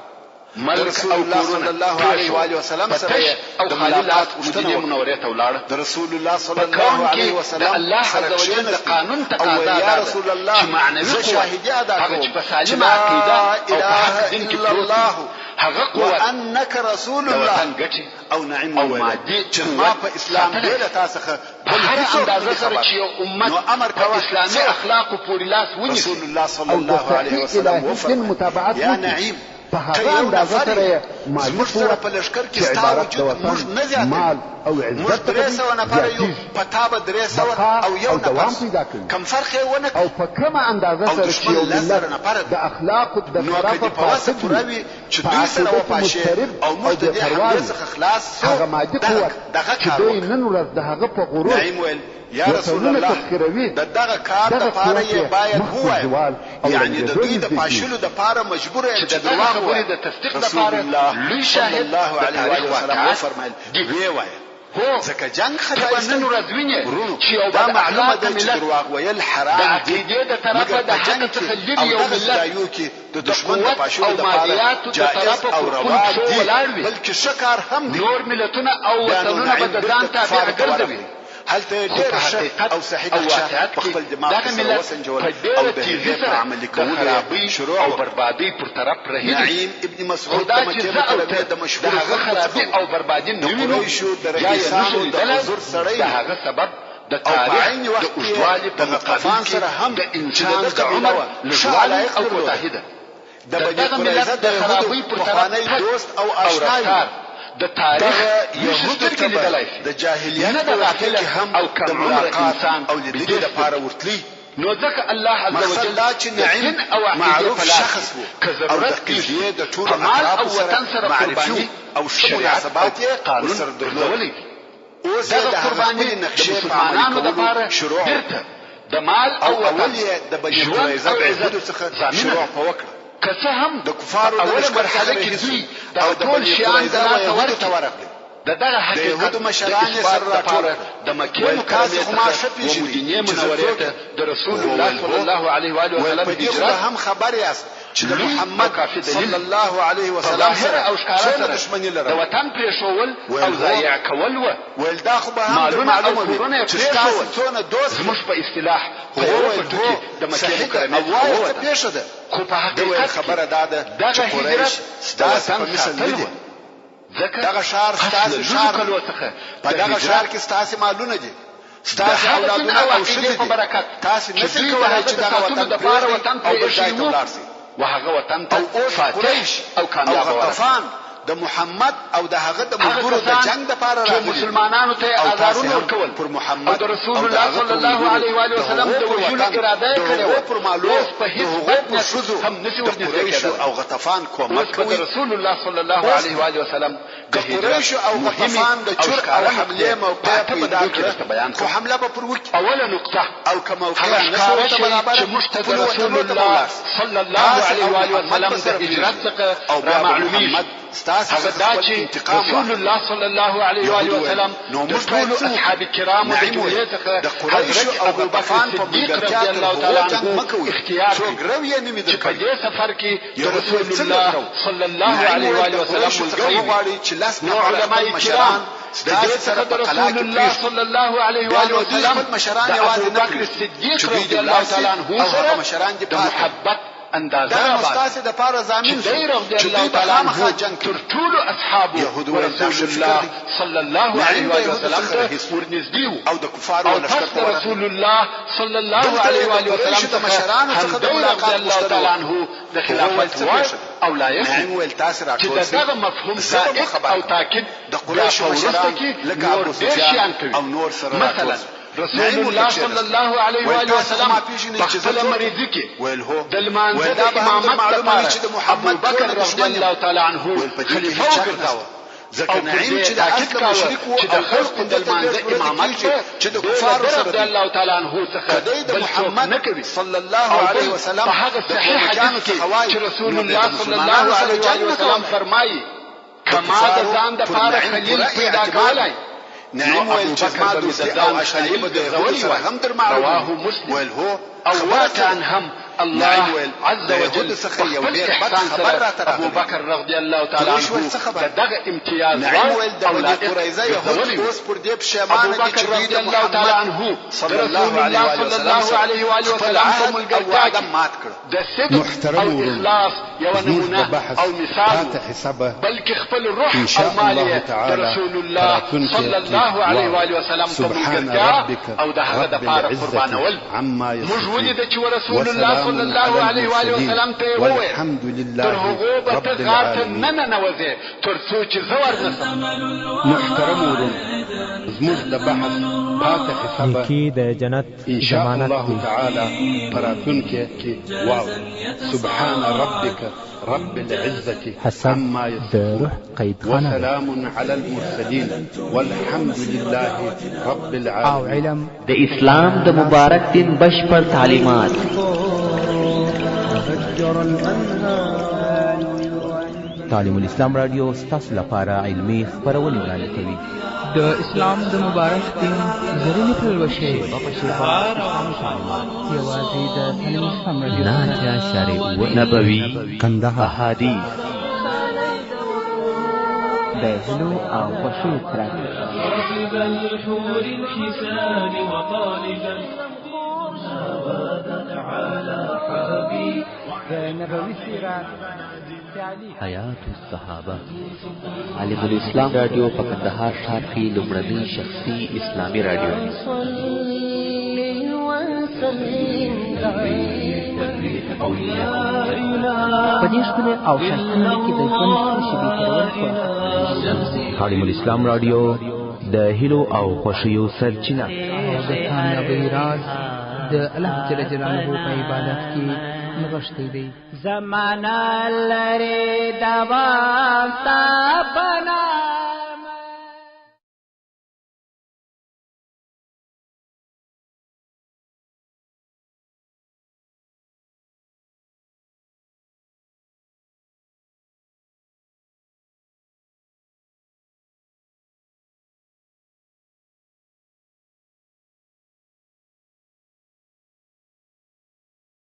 رسول الله صلی الله علیه و آله وسلم سره او خلیلات مدینه منوره ته ولاړ د رسول الله صلی الله علیه وسلم الله عز وجل د قانون تقاضا ده یا رسول الله معنوي شاهدی ادا کوم چې په سالم عقیده او حق دین کې الله هغه قوت وانك رسول الله او نعم او مادي چې ما په اسلام دې تاسو په هر اندازه سره چې امت امر په اسلامي اخلاق پورې لاس ونیسي رسول الله صلی الله علیه وسلم وفرمایي یا نعیم په هغه اندازه سره مالي قوت په لشکر کې ستاسو وجود موږ نه زیات مال او عزت درې سوه نفر یو په تابه درې سوه او یو نفر کم فرق یې ونه او په کومه اندازه سره چې یو ملت د اخلاقو د خرافه فاسد وي چې دوی سره وپاشي او موږ د دې حمله څخه خلاص هغه مادي قوت چې دوی نن ورځ د هغه په غرور یا رسول الله د دغه کار دپاره یې باید ووایم، یعنی د دوی د پاشلو دپاره مجبور یم چې درواغ ووایم. رسول الله صلی الله علیه وسلم وفرمایل ویې وایه ځکه جنگ ختم ورونو دا معلومه ده چې درواغ ویل حرام دي، مګر په جنگ کې او دغه ځایو کې د دشمن د پاشلو دپاره جائز او روا دي، بلکې ښه کار هم دي. نور ملتونه او وطنونه به د ځان تابع ګرځوي. هلته ډېر ښه او صحیح نقشه په خپل دماغ سره وسنجول او د هغې په عملي کولو شروع او بربادۍ پر طرف رهي دي. نعیم ابن مسعود د مکې مکرمې د مشهور خرابي او بربادي د قریشو د رئیسانو د حضور سړی د هغه سبب د تاریخ د اوږدوالي په مقابل سره هم د انسان د عمر لږوالی او کوتاهي ده. د بني قریظه د یهودو پخوانی دوست او آشنا د تاریخ یهودو ته د جاهلیت په وخت کې هم د ملاقات او لیدلو لپاره ورتلي. نو ځکه الله عز وجل دا چې نعیم معروف شخص وو او د قضیې د ټولو اطرافو سره معرفي او ښه مناسبات یې قانون سره درلودلی. اوس یې د هغه خپلې نقشې په عملي کولو شروع د مال او اول یې د بني قریظه د یهودو څخه شروع وکړه. که څه هم د کفارو د لښکر مرحله کې دوی او د بني قریظه یهودو ته ورغلل. د دغه حقیقت د مشران سره راټول د مکې مکرمې څخه مدینې منورې ته د رسول الله صلی الله علیه و آله وسلم هجرت هم خبر یاست چې د محمد صلی الله علیه وسلم سره او ښکاره دشمنی لري. د وطن پرېښول او ضایع کول ویل دا خو به هم معلومه وي چې تاسو څونه دوست زموږ په اصطلاح هو د مکې مکرمې څخه پیښه ده. خو په حقیقت خبره دا ده چې قریش ستاسو په مثل نه دي. دغه شهر ستاسو شهر په دغه شهر کې ستاسو مالونه دي، ستاسو اولادونه او ښځې دي. تاسو نشئ کولی چې دغه وطن پرېږدئ او بل ځای ته ولاړ شئ. وهغه وطن ته قریش او کامیاب غطفان د محمد او د هغه د ملګرو د جنگ دپاره راغلي مسلمانانو ته آزارونه ورکول پر محمد او د رسول الله صلی الله علیه و آله وسلم د وژلو اراده یې کړې وه. پر معلوم په هیڅ بد هم نشي د قریشو او غطفان کومک کوي. رسول الله صلی الله علیه و آله وسلم د قریشو او غطفان د چور او حملې موقع پیدا کړه، خو حمله به پر وکړي. اوله نقطه او که موقع نه ورته برابره چې موږ ته د رسول الله صلی الله علیه و آله وسلم د هجرت څخه رامعلومیږي هغه دا چې رسول الله صلی الله علیه و آله وسلم د ټولو اصحاب کرامو د جملې څخه د قریشو او غطفان په ملګرتیا رضی الله تعالی عنه اختیار کړي چې په دې سفر کې د رسول الله صلی الله علیه و آله وسلم ملګري نو علماء کرام د دې څخه د رسول الله صلی الله علیه و آله وسلم مشران د ابوبکر صدیق رضی الله تعالی عنه سره د محبت اندازه مستاسد د پاره زمين چې رضی الله تعالی عنه تر ټولو اصحاب رسول الله صلی الله علیه و وسلم ته ورنږدې او د کفارو او لښکر رسول الله صلی الله علیه و وسلم ته مشرانو څخه د ملاقات الله تعالی عنه د خلافت او لایق ویل تاسو راټول چې دغه مفهوم زائد او تاکید د قریش مشران لکه ابو سفیان او نور سره مثلا رسول الله صلی الله علیه و آله وسلم په خپل مریضي کې د لمانځه د امامت لپاره ابوبکر رضی الله تعالی عنه خلیفه وګرځاوه. ځکه نعیم چې د اصل مشرک وو چې د خلقو د لمانځه امامت چې د کفارو سره رضی الله تعالی عنه څخه د محمد صلی الله علیه وسلم په هغه صحیح حدیث کې چې رسول الله صلی الله علیه و آله وسلم فرمایي کما د ځان د پاره خلیل پیدا کولای نعیم ویل چې ما دوستي او اشعری به د یهودو سره هم در معلوم ویل هو او واقعا هم الله عز وجل څخه یو ډېر بد خبر را تر ابو بکر رضی الله تعالی عنه دغه امتیاز نعیم ویل د بني قریظه یهود اوس پر دې پښیمانه دي چې دوی د محمد صلی الله علیه و آله وسلم په ملګرتیا مات کړ. د صدق او اخلاص یو نمونه او مثال بلکې خپل روح او مال د رسول الله صلی الله علیه و آله وسلم په ملګرتیا او د هغه د پاره قربانول موږ ولیدل چې رسول الله صلی الله علیه و آله وسلم ته وویل تر هغو به ته غار ته نه ننوځې تر څو چې زه ورنسم. محترم ورونو زموږ د بحث پاک حساب کی د جنت ان شاء ضمانت الله دی. تعالى فراتون کې واو سبحان ربك رب العزة حسب عما د روح يصفون قید خانه وسلام على المرسلين والحمد لله رب او العالمين. علم د اسلام د مبارک دین بشپړ تعلیمات تعلیم الاسلام رادیو ستاسو لپاره علمي خبرونه وړاندې کوي. د اسلام د مبارک دین زرینې پلوشې یوازې د تعلیم الاسلام رادیو ناتیا شارع نبوي کندهار احادیث د هلو او خوښیو ترک الحور الحسان وطالبا على حبيب د نبوي سیرت حیات الصحابه عالم الاسلام رادیو په کندهار ښار کې لومړنی شخصي اسلامي رادیو په دې ښکلي او ښایسته کې د ژوند څو شېبې تېرول خوښ. تعلیم الاسلام رادیو د هیلو او خوښیو سرچینه. د کامیابۍ راز د الله جل جلاله په عبادت کې نغښتی دی. زمانه لري دوام ستا بنا